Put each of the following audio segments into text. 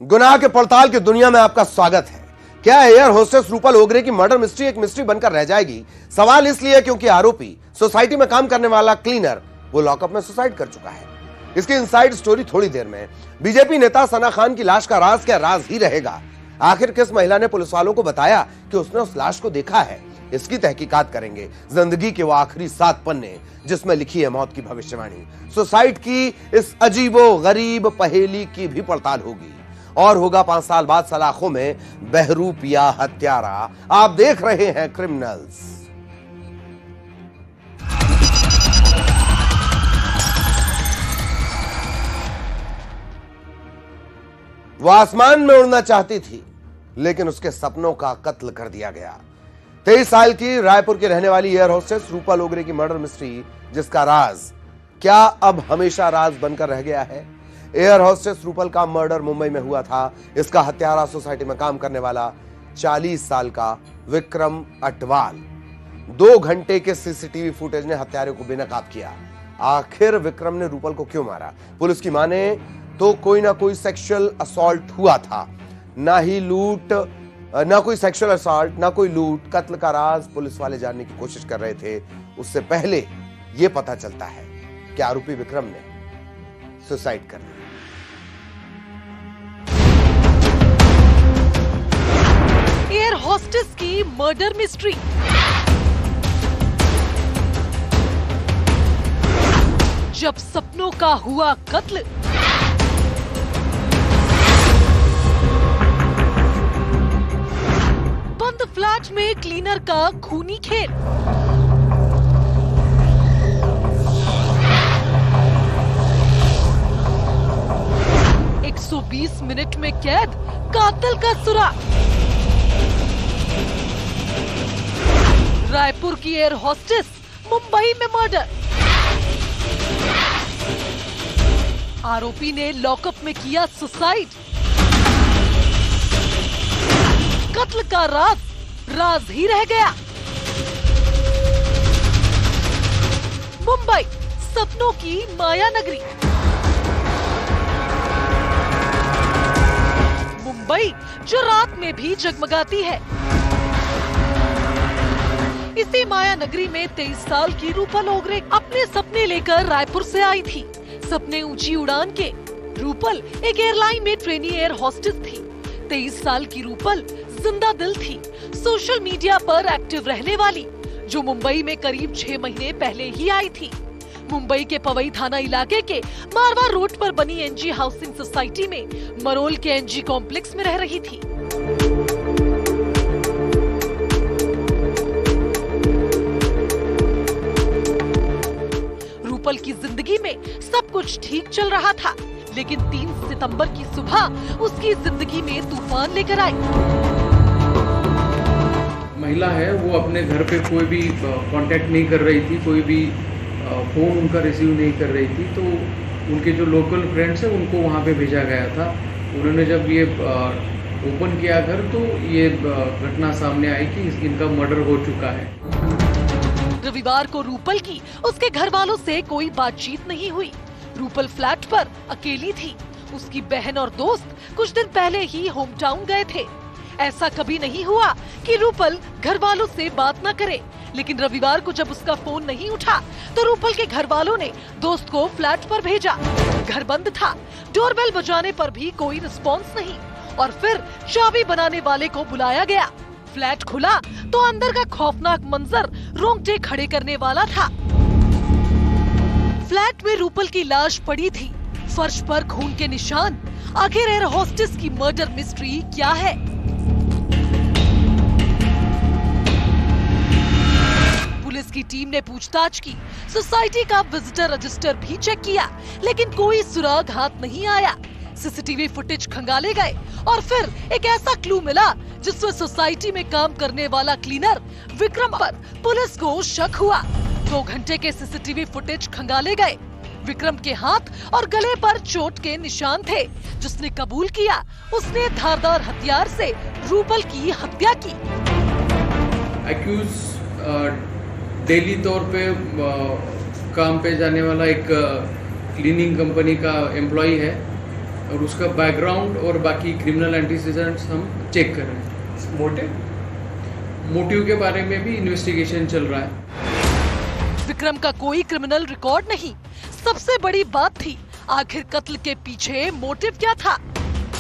गुनाह के पड़ताल की दुनिया में आपका स्वागत है। क्या एयर होस्टेस रूपल ओगरे की मर्डर मिस्ट्री एक मिस्ट्री बनकर रह जाएगी? सवाल इसलिए क्योंकि आरोपी सोसाइटी में काम करने वाला क्लीनर वो लॉकअप में सुसाइड कर चुका है। इसकी इनसाइड स्टोरी थोड़ी देर में। बीजेपी नेता सना खान की लाश का राज क्या राज ही रहेगा? आखिर किस महिला ने पुलिस वालों को बताया कि उसने उस लाश को देखा है? इसकी तहकीकात करेंगे। जिंदगी के वो आखिरी 7 पन्ने जिसमें लिखी है मौत की भविष्यवाणी। सुसाइड की इस अजीबो गरीब पहेली की भी पड़ताल होगी और होगा 5 साल बाद सलाखों में बहरूप या हत्यारा। आप देख रहे हैं क्रिमिनल्स। वो आसमान में उड़ना चाहती थी लेकिन उसके सपनों का कत्ल कर दिया गया। 23 साल की रायपुर की रहने वाली एयर होस्टेस रूपल ओगरे की मर्डर मिस्ट्री जिसका राज क्या अब हमेशा राज बनकर रह गया है? एयर होस्टेस रूपल का मर्डर मुंबई में हुआ था। इसका हत्यारा सोसाइटी में काम करने वाला 40 साल का विक्रम अटवाल। 2 घंटे के सीसीटीवी फुटेज ने हत्यारे को बेनकाब किया। आखिर विक्रम ने रूपल को क्यों मारा? पुलिस की माने तो कोई ना कोई सेक्सुअल असॉल्ट हुआ था, ना ही लूट, ना कोई सेक्सुअल असॉल्ट, ना कोई लूट। कत्ल का राज पुलिस वाले जानने की कोशिश कर रहे थे। उससे पहले यह पता चलता है कि आरोपी विक्रम ने सुसाइड कर लिया। एयर होस्टेस की मर्डर मिस्ट्री। जब सपनों का हुआ कत्ल, बंद फ्लैट में क्लीनर का खूनी खेल। एक 120 मिनट में कैद, कातिल का सुराग। रायपुर की एयर होस्टेस मुंबई में मर्डर। आरोपी ने लॉकअप में किया सुसाइड। कत्ल का राज राज ही रह गया। मुंबई सपनों की माया नगरी। मुंबई जो रात में भी जगमगाती है। इसी माया नगरी में 23 साल की रूपल ओगरे अपने सपने लेकर रायपुर से आई थी। सपने ऊंची उड़ान के। रूपल एक एयरलाइन में ट्रेनी एयर होस्टेस थी। 23 साल की रूपल जिंदा दिल थी, सोशल मीडिया पर एक्टिव रहने वाली, जो मुंबई में करीब 6 महीने पहले ही आई थी। मुंबई के पवई थाना इलाके के मारवाड़ रोड पर बनी एनजी हाउसिंग सोसाइटी में मरोल के एनजी कॉम्प्लेक्स में रह रही थी। रूपल की जिंदगी में सब कुछ ठीक चल रहा था, लेकिन 3 सितंबर की सुबह उसकी जिंदगी में तूफान लेकर आई। महिला है, वो अपने घर पे कोई भी कांटेक्ट नहीं कर रही थी, कोई भी फोन उनका रिसीव नहीं कर रही थी। तो उनके जो लोकल फ्रेंड्स हैं उनको वहाँ पे भेजा गया था। उन्होंने जब ये ओपन किया घर तो ये घटना सामने आई कि इनका मर्डर हो चुका है। रविवार को रूपल की उसके घर वालों से कोई बातचीत नहीं हुई। रूपल फ्लैट पर अकेली थी। उसकी बहन और दोस्त कुछ दिन पहले ही होम टाउन गए थे। ऐसा कभी नहीं हुआ कि रूपल घर वालों से बात न करे, लेकिन रविवार को जब उसका फोन नहीं उठा तो रूपल के घर वालों ने दोस्त को फ्लैट पर भेजा। घर बंद था, डोरबेल बजाने पर भी कोई रिस्पॉन्स नहीं, और फिर चाबी बनाने वाले को बुलाया गया। फ्लैट खुला तो अंदर का खौफनाक मंजर रोंगटे खड़े करने वाला था। फ्लैट में रूपल की लाश पड़ी थी, फर्श पर खून के निशान। आखिर एयर होस्टेस की मर्डर मिस्ट्री क्या है? पुलिस की टीम ने पूछताछ की, सोसाइटी का विजिटर रजिस्टर भी चेक किया, लेकिन कोई सुराग हाथ नहीं आया। सीसीटीवी फुटेज खंगाले गए और फिर एक ऐसा क्लू मिला जिसमें सोसाइटी में काम करने वाला क्लीनर विक्रम पर पुलिस को शक हुआ। 2 घंटे के सीसीटीवी फुटेज खंगाले गए। विक्रम के हाथ और गले पर चोट के निशान थे, जिसने कबूल किया उसने धारदार हथियार से रूपल की हत्या की। एक्यूज डेली तौर पे काम पे जाने वाला एक क्लीनिंग कंपनी का एम्प्लॉय है। और उसका बैकग्राउंड और बाकी क्रिमिनल एंटीसीडेंट्स हम चेक कर रहे हैं। मोटिव के बारे में भी इन्वेस्टिगेशन चल रहा है। विक्रम का कोई क्रिमिनल रिकॉर्ड नहीं, सबसे बड़ी बात थी आखिर कत्ल के पीछे मोटिव क्या था।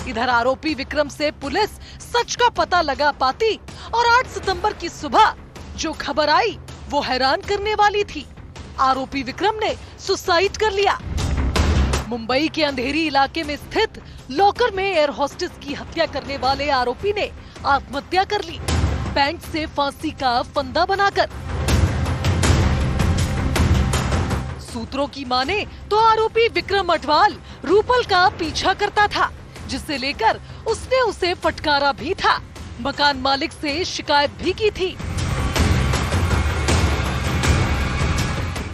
इधर आरोपी विक्रम से पुलिस सच का पता लगा पाती और 8 सितंबर की सुबह जो खबर आई वो हैरान करने वाली थी। आरोपी विक्रम ने सुसाइड कर लिया। मुंबई के अंधेरी इलाके में स्थित लॉकर में एयर होस्टेस की हत्या करने वाले आरोपी ने आत्महत्या कर ली, पैंट से फांसी का फंदा बनाकर। सूत्रों की माने तो आरोपी विक्रम अटवाल रूपल का पीछा करता था, जिसे लेकर उसने उसे फटकारा भी था, मकान मालिक से शिकायत भी की थी।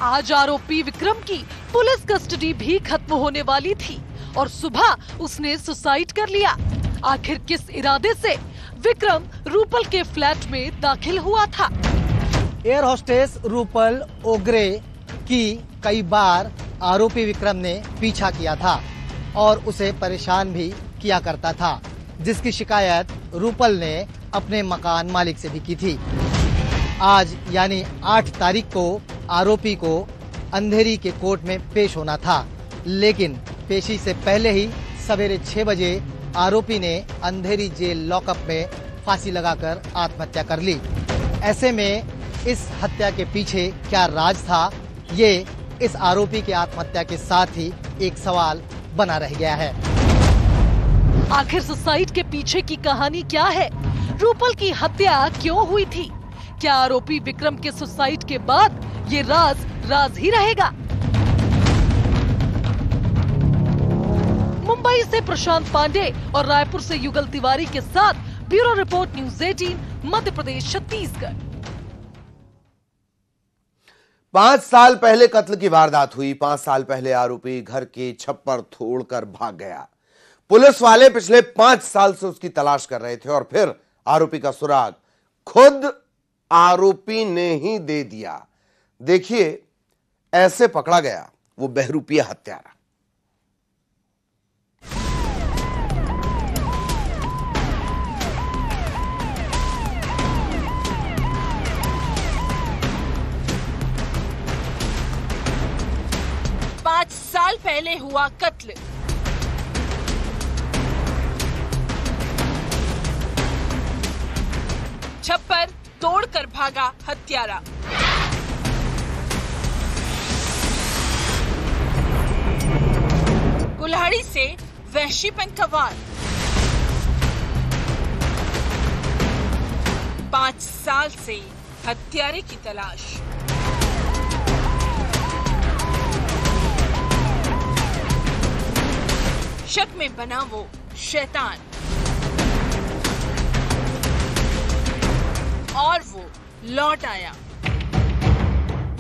आज आरोपी विक्रम की पुलिस कस्टडी भी खत्म होने वाली थी और सुबह उसने सुसाइड कर लिया। आखिर किस इरादे से विक्रम रूपल के फ्लैट में दाखिल हुआ था? एयर होस्टेस रूपल ओगरे की कई बार आरोपी विक्रम ने पीछा किया था और उसे परेशान भी किया करता था, जिसकी शिकायत रूपल ने अपने मकान मालिक से भी की थी। आज यानी 8 तारीख को आरोपी को अंधेरी के कोर्ट में पेश होना था, लेकिन पेशी से पहले ही सवेरे 6 बजे आरोपी ने अंधेरी जेल लॉकअप में फांसी लगाकर आत्महत्या कर ली। ऐसे में इस हत्या के पीछे क्या राज था, ये इस आरोपी के आत्महत्या के साथ ही एक सवाल बना रह गया है। आखिर सुसाइड के पीछे की कहानी क्या है? रूपल की हत्या क्यों हुई थी? क्या आरोपी विक्रम के सुसाइड के बाद ये राज ही रहेगा? मुंबई से प्रशांत पांडे और रायपुर से युगल तिवारी के साथ bureau report, news 18, Madhya Pradesh, Chhattisgarh. 5 साल पहले कत्ल की वारदात हुई। 5 साल पहले आरोपी घर की छप्पर तोड़कर भाग गया। पुलिस वाले पिछले 5 साल से उसकी तलाश कर रहे थे और फिर आरोपी का सुराग खुद आरोपी ने ही दे दिया। देखिए, ऐसे पकड़ा गया वो बहरूपिया हत्यारा। पांच साल पहले हुआ कत्ल। छप्पर तोड़कर भागा हत्यारा। कुल्हाड़ी से वहशीपन का वार। 5 साल से हत्यारे की तलाश। शक में बना वो शैतान और वो लौट आया।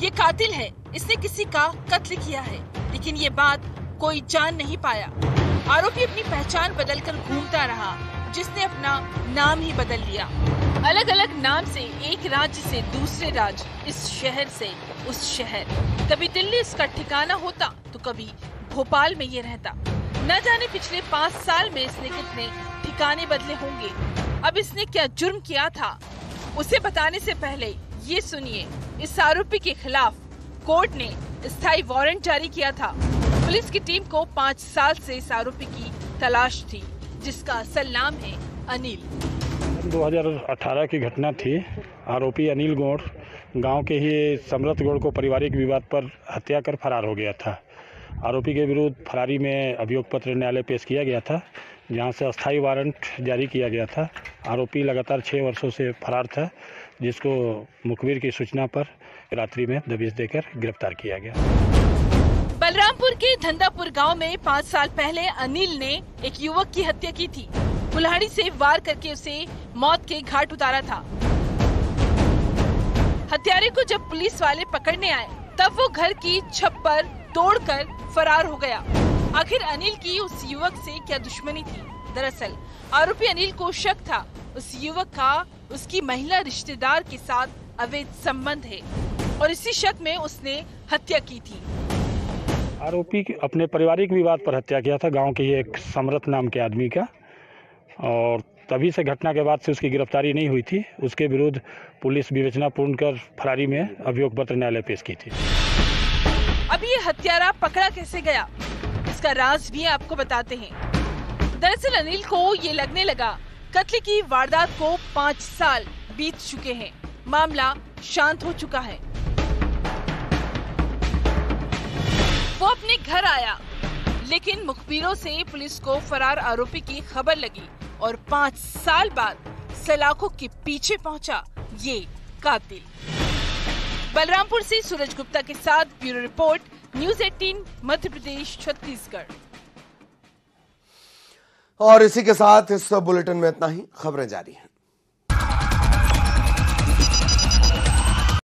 ये कातिल है, इसने किसी का कत्ल किया है, लेकिन ये बात कोई जान नहीं पाया। आरोपी अपनी पहचान बदलकर घूमता रहा, जिसने अपना नाम ही बदल लिया। अलग अलग नाम से एक राज्य से दूसरे राज्य, इस शहर से उस शहर। कभी दिल्ली इसका ठिकाना होता तो कभी भोपाल में ये रहता। न जाने पिछले 5 साल में इसने कितने ठिकाने बदले होंगे। अब इसने क्या जुर्म किया था, उसे बताने से पहले ये सुनिए, इस आरोपी के खिलाफ कोर्ट ने स्थायी वारंट जारी किया था। पुलिस की टीम को 5 साल से इस आरोपी की तलाश थी, जिसका असल नाम है अनिल। 2018 की घटना थी। आरोपी अनिल गौड़ गांव के ही समरत गौड़ को पारिवारिक विवाद पर हत्या कर फरार हो गया था। आरोपी के विरुद्ध फरारी में अभियोग पत्र न्यायालय पेश किया गया था, जहां से अस्थायी वारंट जारी किया गया था। आरोपी लगातार 6 वर्षों से फरार था, जिसको मुखबिर की सूचना पर रात्रि में दबिश देकर गिरफ्तार किया गया। बलरामपुर के धंधापुर गांव में 5 साल पहले अनिल ने एक युवक की हत्या की थी। कुल्हाड़ी से वार करके उसे मौत के घाट उतारा था। हत्यारे को जब पुलिस वाले पकड़ने आए, तब वो घर की छप्पर तोड़कर फरार हो गया। आखिर अनिल की उस युवक से क्या दुश्मनी थी? दरअसल आरोपी अनिल को शक था उस युवक का उसकी महिला रिश्तेदार के साथ अवैध संबंध है और इसी शक में उसने हत्या की थी। आरोपी अपने पारिवारिक विवाद पर हत्या किया था, गांव के ही एक समरथ नाम के आदमी का, और तभी से घटना के बाद से उसकी गिरफ्तारी नहीं हुई थी। उसके विरुद्ध पुलिस विवेचना पूर्ण कर फरारी में अभियोग पत्र न्यायालय पेश की थी। अब ये हत्यारा पकड़ा कैसे गया, इसका राज भी आपको बताते हैं। दरअसल अनिल को ये लगने लगा कत्ल की वारदात को 5 साल बीत चुके हैं, मामला शांत हो चुका है। वो अपने घर आया, लेकिन मुखबिरों से पुलिस को फरार आरोपी की खबर लगी और 5 साल बाद सलाखों के पीछे पहुंचा ये कातिल। बलरामपुर से सूरज गुप्ता के साथ bureau report, news 18 Madhya Pradesh Chhattisgarh. और इसी के साथ इस बुलेटिन में इतना ही। खबरें जारी हैं।